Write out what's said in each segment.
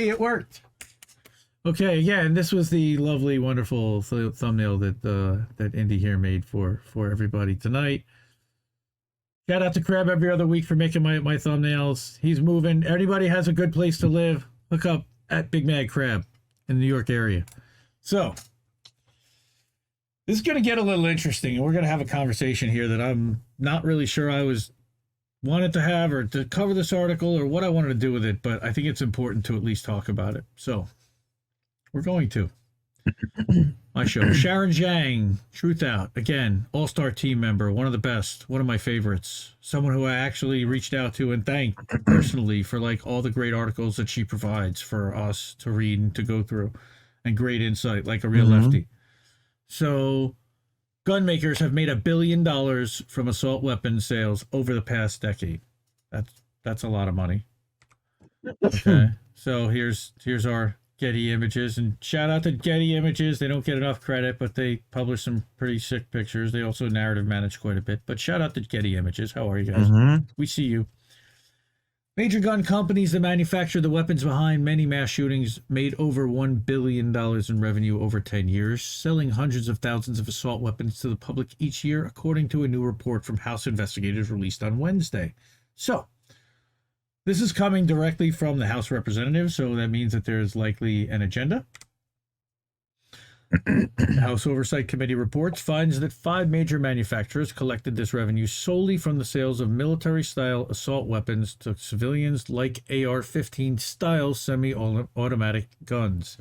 Hey, it worked. Okay, yeah, and this was the lovely, wonderful thumbnail that that Indy here made for everybody tonight. Shout out to Crab every other week for making my thumbnails. He's moving. Anybody has a good place to live, look up at Big Mad Crab in the New York area. So this is going to get a little interesting, and we're going to have a conversation here that I'm not really sure I wanted to have or to cover this article or what I wanted to do with it, but I think it's important to at least talk about it. So we're going to. My show. Sharon Zhang, Truthout, again, all-star team member, one of the best, one of my favorites, someone who I actually reached out to and thanked personally for like all the great articles that she provides for us to read and to go through, and great insight, like a real lefty. So gun makers have made $1 billion from assault weapon sales over the past decade. That's a lot of money. Okay, so here's our Getty Images, and shout out to Getty Images. They don't get enough credit, but they publish some pretty sick pictures. They also narrative manage quite a bit, but shout out to Getty Images. How are you guys? We see you. Major gun companies that manufacture the weapons behind many mass shootings made over $1 billion in revenue over 10 years, selling hundreds of thousands of assault weapons to the public each year, according to a new report from House investigators released on Wednesday. So this is coming directly from the House Representatives, so that means that there's likely an agenda. The House Oversight Committee reports finds that 5 major manufacturers collected this revenue solely from the sales of military-style assault weapons to civilians like AR-15 style semi-automatic guns.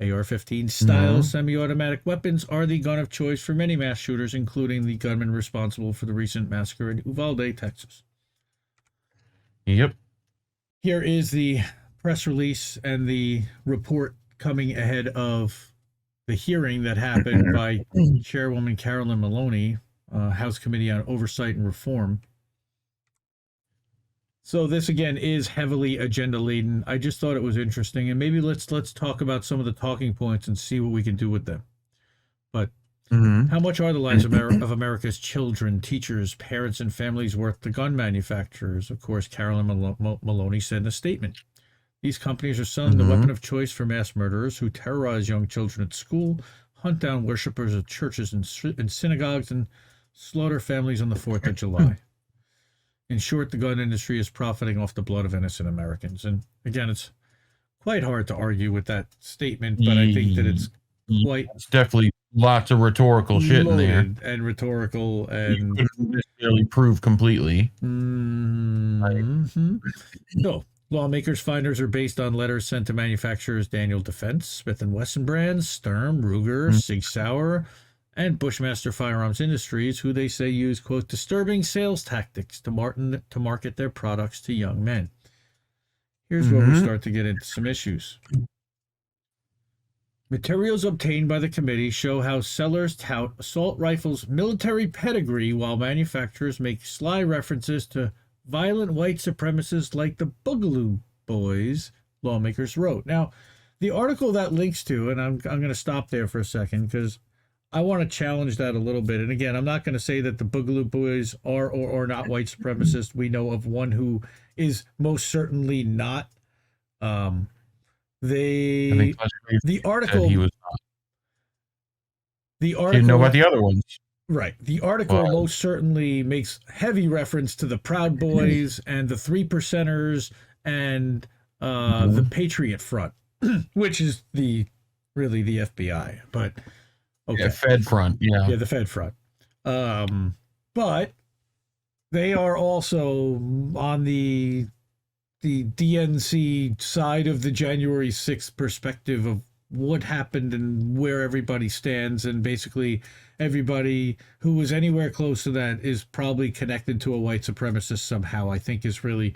AR-15 style semi-automatic weapons are the gun of choice for many mass shooters, including the gunman responsible for the recent massacre in Uvalde, Texas. Yep. Here is the press release and the report coming ahead of the hearing that happened by Chairwoman Carolyn Maloney, House Committee on Oversight and Reform. So this, again, is heavily agenda-laden. I just thought it was interesting, and maybe let's talk about some of the talking points and see what we can do with them. But how much are the lives of America's children, teachers, parents, and families worth to gun manufacturers? Of course, Carolyn Maloney said in a statement. These companies are selling the weapon of choice for mass murderers who terrorize young children at school, hunt down worshipers of churches and synagogues, and slaughter families on the 4th of July. In short, the gun industry is profiting off the blood of innocent Americans. And again, it's quite hard to argue with that statement, but I think that it's definitely lots of rhetorical shit in there. And rhetorical, and you couldn't necessarily prove completely. No. Lawmakers' finders are based on letters sent to manufacturers Daniel Defense, Smith & Wesson brands, Sturm, Ruger, Sig Sauer, and Bushmaster Firearms Industries, who they say use, quote, disturbing sales tactics to market their products to young men. Here's where we start to get into some issues. Materials obtained by the committee show how sellers tout assault rifles' military pedigree while manufacturers make sly references to violent white supremacists like the Boogaloo Boys, lawmakers wrote. Now, the article that links to, and I'm going to stop there for a second because I want to challenge that a little bit. And again, I'm not going to say that the Boogaloo Boys are or not white supremacists. We know of one who is most certainly not. The article. He was not. The article. Didn't know about the other ones. Right. The article most certainly makes heavy reference to the Proud Boys and the 3%ers and the Patriot Front, which is really the FBI. But okay, yeah, Fed Front. Yeah, the Fed Front. But they are also on the DNC side of the January 6th perspective of what happened and where everybody stands, and basically everybody who was anywhere close to that is probably connected to a white supremacist somehow, I think is really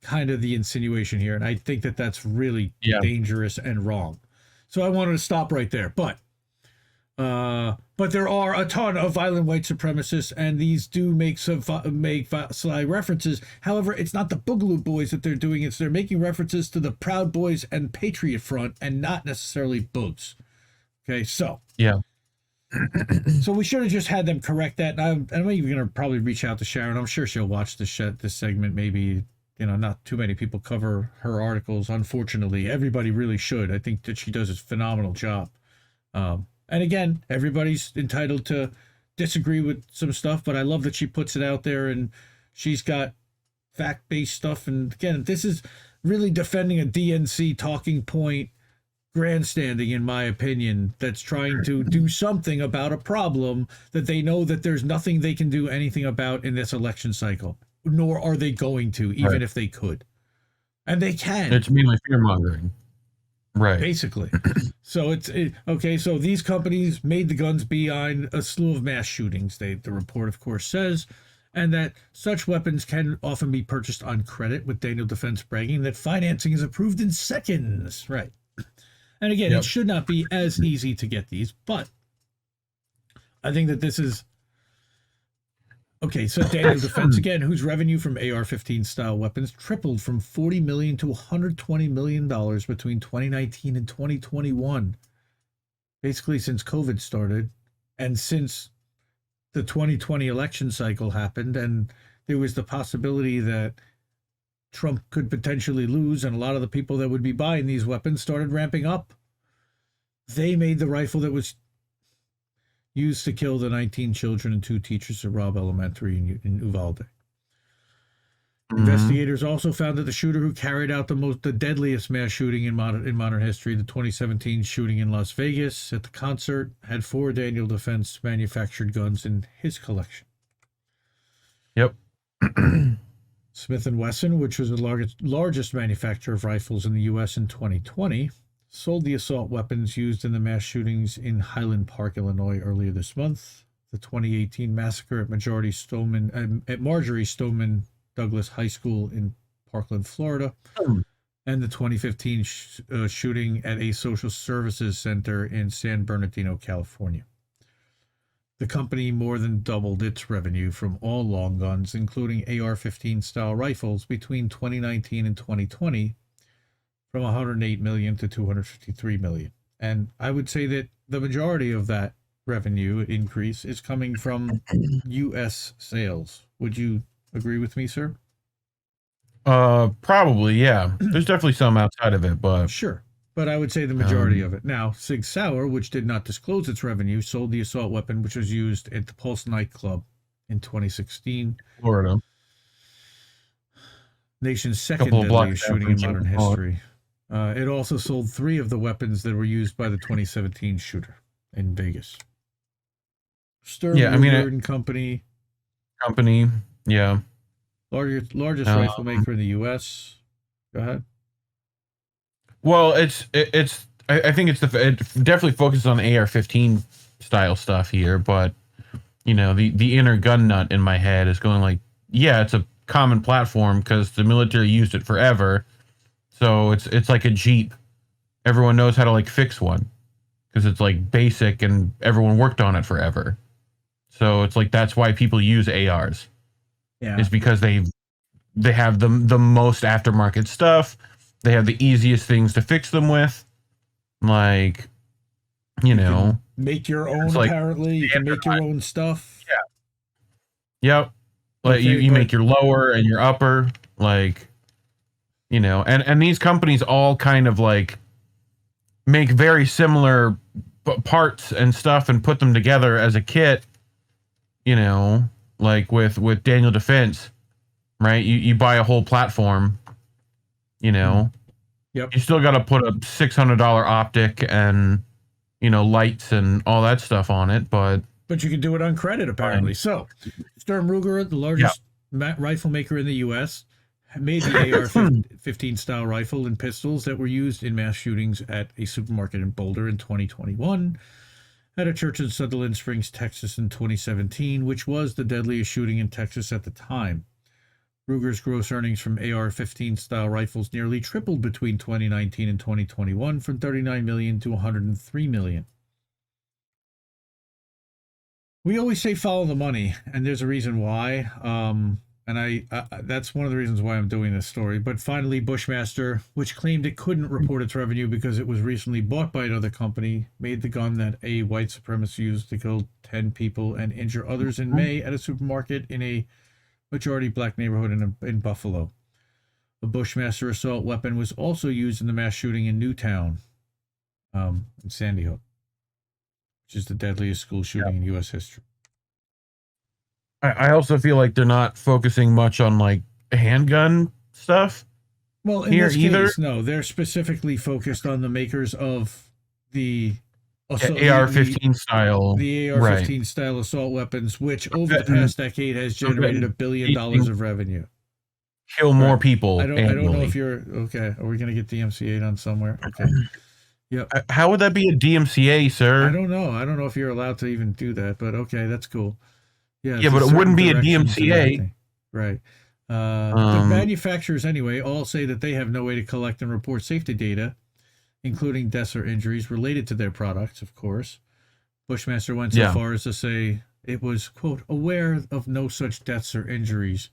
kind of the insinuation here. And I think that that's really dangerous and wrong. So I wanted to stop right there. But there are a ton of violent white supremacists, and these do make sly references. However, it's not the Boogaloo Boys that they're doing. They're making references to the Proud Boys and Patriot Front, and not necessarily Boogs. Okay, so so we should have just had them correct that. And I'm even going to probably reach out to Sharon. I'm sure she'll watch this segment maybe not too many people cover her articles. Unfortunately, everybody really should. I think that she does a phenomenal job. And again, everybody's entitled to disagree with some stuff, but I love that she puts it out there and she's got fact-based stuff. And again, this is really defending a DNC talking point grandstanding, in my opinion, that's trying to do something about a problem that they know that there's nothing they can do anything about in this election cycle, nor are they going to, even if they could. And they can. It's mainly fear-mongering. Right. Basically. So okay, so these companies made the guns behind a slew of mass shootings, the report, of course, says, and that such weapons can often be purchased on credit, with Daniel Defense bragging that financing is approved in seconds. Right. And again, it should not be as easy to get these, but I think that this is... Okay, so Daniel Defense, again, whose revenue from AR-15 style weapons tripled from $40 million to $120 million between 2019 and 2021. Basically, since COVID started, and since the 2020 election cycle happened, and there was the possibility that Trump could potentially lose, and a lot of the people that would be buying these weapons started ramping up. They made the rifle that was used to kill the 19 children and 2 teachers at Robb Elementary in Uvalde. Investigators also found that the shooter who carried out the deadliest mass shooting in modern history, the 2017 shooting in Las Vegas at the concert, had 4 Daniel Defense manufactured guns in his collection. Yep. Smith & Wesson, which was the largest manufacturer of rifles in the U.S. in 2020, sold the assault weapons used in the mass shootings in Highland Park, Illinois, earlier this month. The 2018 massacre at Marjorie Stoneman Douglas High School in Parkland, Florida, and the 2015 shooting at a social services center in San Bernardino, California. The company more than doubled its revenue from all long guns, including AR-15 style rifles, between 2019 and 2020, from $108 million to $253 million. And I would say that the majority of that revenue increase is coming from U.S. sales. Would you agree with me, sir? Probably, yeah. There's definitely some outside of it, but... Sure. But I would say the majority of it. Now, Sig Sauer, which did not disclose its revenue, sold the assault weapon, which was used at the Pulse nightclub in 2016. Florida. Nation's second deadliest shooting in modern history. It also sold 3 of the weapons that were used by the 2017 shooter in Vegas. Sturm Ruger and Company. Yeah. Largest rifle maker in the U.S. Go ahead. Well, I think it definitely focuses on AR-15 style stuff here, but the inner gun nut in my head is going like, yeah, it's a common platform because the military used it forever, so it's like a Jeep. Everyone knows how to like fix one because it's like basic and everyone worked on it forever. So it's like that's why people use ARs. Yeah, is because they have the most aftermarket stuff. They have the easiest things to fix them with. Like, you know. Make your own, like, apparently. You can make your own stuff. Yeah. Yep. Like, you make your lower and your upper. Like, and these companies all kind of, like, make very similar parts and stuff and put them together as a kit, like with Daniel Defense, right? You buy a whole platform, Yep. You still got to put a $600 optic and, lights and all that stuff on it, but you can do it on credit, apparently. So, Sturm Ruger, the largest rifle maker in the U.S., made the AR-15 style rifle and pistols that were used in mass shootings at a supermarket in Boulder in 2021, at a church in Sutherland Springs, Texas in 2017, which was the deadliest shooting in Texas at the time. Ruger's gross earnings from AR-15 style rifles nearly tripled between 2019 and 2021, from $39 million to $103 million. We always say follow the money, and there's a reason why. And I that's one of the reasons why I'm doing this story. But finally, Bushmaster, which claimed it couldn't report its revenue because it was recently bought by another company, made the gun that a white supremacist used to kill 10 people and injure others in May at a supermarket in a majority black neighborhood in Buffalo. A Bushmaster assault weapon was also used in the mass shooting in Newtown, in Sandy Hook, which is the deadliest school shooting in U.S. history. I also feel like they're not focusing much on like handgun stuff. Well, in Here this either. case, no, they're specifically focused on the makers of the AR-15 style. The AR-15 style assault weapons, which over the past decade has generated $1 billion of revenue. Kill more people. I don't know if you're okay. Are we gonna get DMCA'd on somewhere? Okay. Yep. How would that be a DMCA, sir? I don't know. I don't know if you're allowed to even do that, but okay, that's cool. Yeah, but it wouldn't be a DMCA. Right. The manufacturers, anyway, all say that they have no way to collect and report safety data, including deaths or injuries related to their products, of course. Bushmaster went so far as to say it was, quote, aware of no such deaths or injuries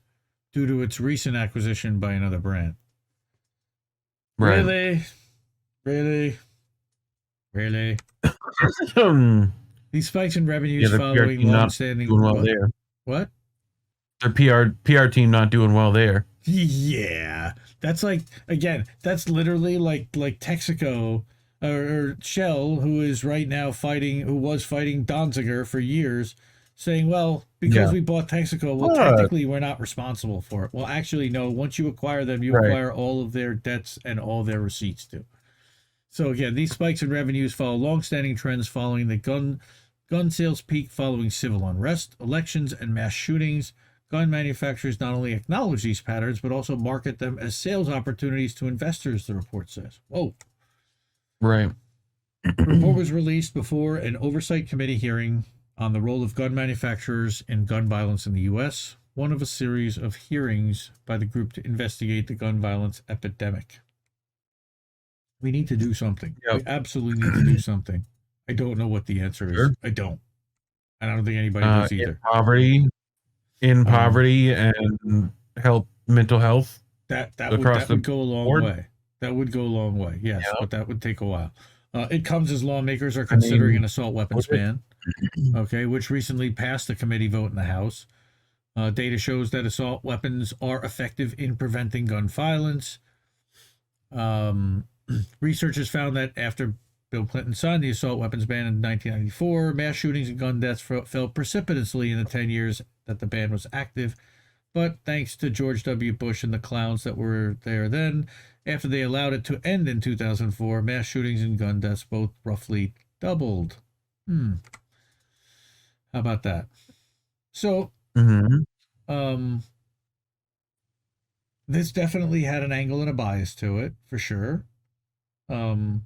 due to its recent acquisition by another brand. Right. Really? These spikes in revenues following long-standing... What? Their PR team not doing well there. Yeah. That's like, again, that's literally like Texaco or Shell, who is right now who was fighting Donziger for years, saying, well, because we bought Texaco, well, technically we're not responsible for it. Well, actually, no. Once you acquire them, you acquire all of their debts and all their receipts too. So again, these spikes in revenues follow long-standing trends following the gun sales peak following civil unrest, elections, and mass shootings. Gun manufacturers not only acknowledge these patterns, but also market them as sales opportunities to investors, the report says. Whoa. Right. The report was released before an oversight committee hearing on the role of gun manufacturers in gun violence in the U.S., one of a series of hearings by the group to investigate the gun violence epidemic. We need to do something. We absolutely need to do something. I don't know what the answer is. I don't. And I don't think anybody does either. Poverty and mental health. That would go a long way. That would go a long way, yes, but that would take a while. It comes as lawmakers are considering an assault weapons ban, which recently passed a committee vote in the House. Data shows that assault weapons are effective in preventing gun violence. Researchers found that after Bill Clinton signed the assault weapons ban in 1994, mass shootings and gun deaths fell precipitously in the 10 years that the ban was active. But thanks to George W. Bush and the clowns that were there then, after they allowed it to end in 2004, mass shootings and gun deaths both roughly doubled. How about that? So, this definitely had an angle and a bias to it, for sure. And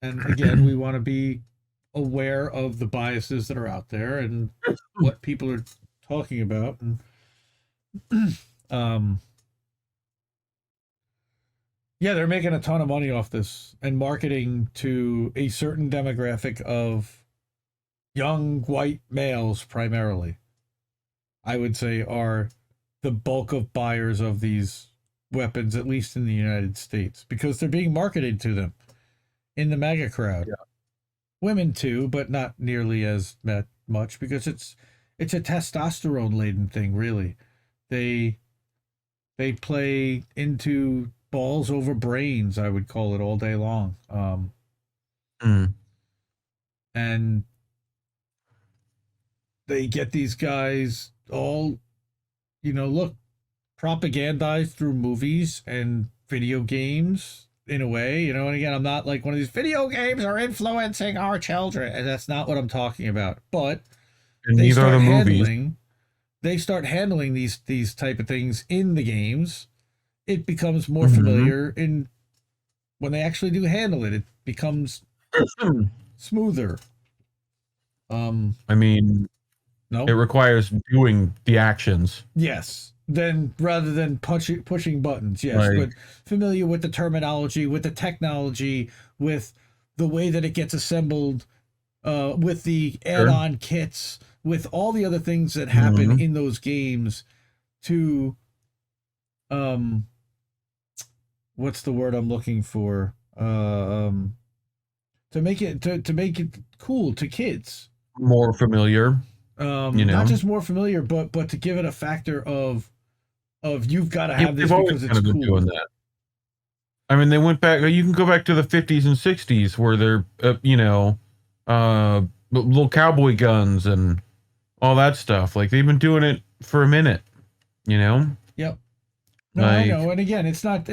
again, we want to be aware of the biases that are out there and what people are talking about. And they're making a ton of money off this and marketing to a certain demographic of young white males primarily, I would say, are the bulk of buyers of these weapons, at least in the United States, because they're being marketed to them in the MAGA crowd. Women too, but not nearly as much, because it's a testosterone laden thing, really. They play into balls over brains, I would call it, all day long. And they get these guys all, propagandized through movies and video games in a way, and again, I'm not like one of these video games are influencing our children, and that's not what I'm talking about. But they start handling these type of things in the games. It becomes more familiar, and when they actually do handle it, it becomes smoother. It requires doing the actions. Yes. Then rather than pushing buttons, yes, but familiar with the terminology, with the technology, with the way that it gets assembled, with the add-on kits, with all the other things that happen in those games to, what's the word I'm looking for? To make it cool to kids. More familiar. Not just more familiar, but to give it a factor of of you've got to Yeah, have this they've always because it's kind of been cool. doing that. I mean, they went back. You can go back to the 50s and 60s where they're, little cowboy guns and all that stuff. Like they've been doing it for a minute. You know. Yep. No, I know. And again, it's not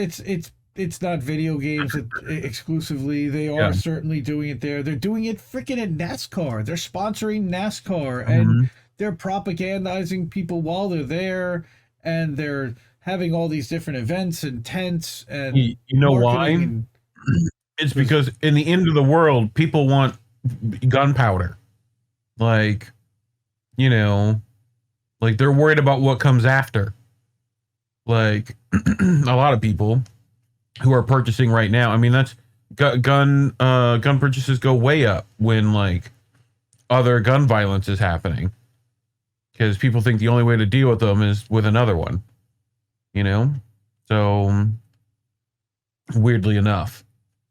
video games exclusively. They are certainly doing it there. They're doing it freaking at NASCAR. They're sponsoring NASCAR and they're propagandizing people while they're there, and they're having all these different events and tents and you know why? It's because in the end of the world, people want gunpowder. Like, like they're worried about what comes after. Like a lot of people who are purchasing right now. I mean, that's gun purchases go way up when like other gun violence is happening, because people think the only way to deal with them is with another one. So weirdly enough.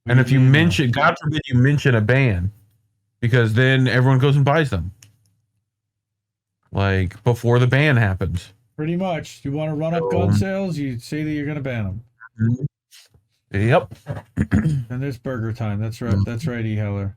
And if you mention, God forbid you mention a ban, because then everyone goes and buys them. Like before the ban happens. Pretty much. You want to run up gun sales, you say that you're going to ban them. Yep. And there's burger time. That's right. That's right, E. Heller.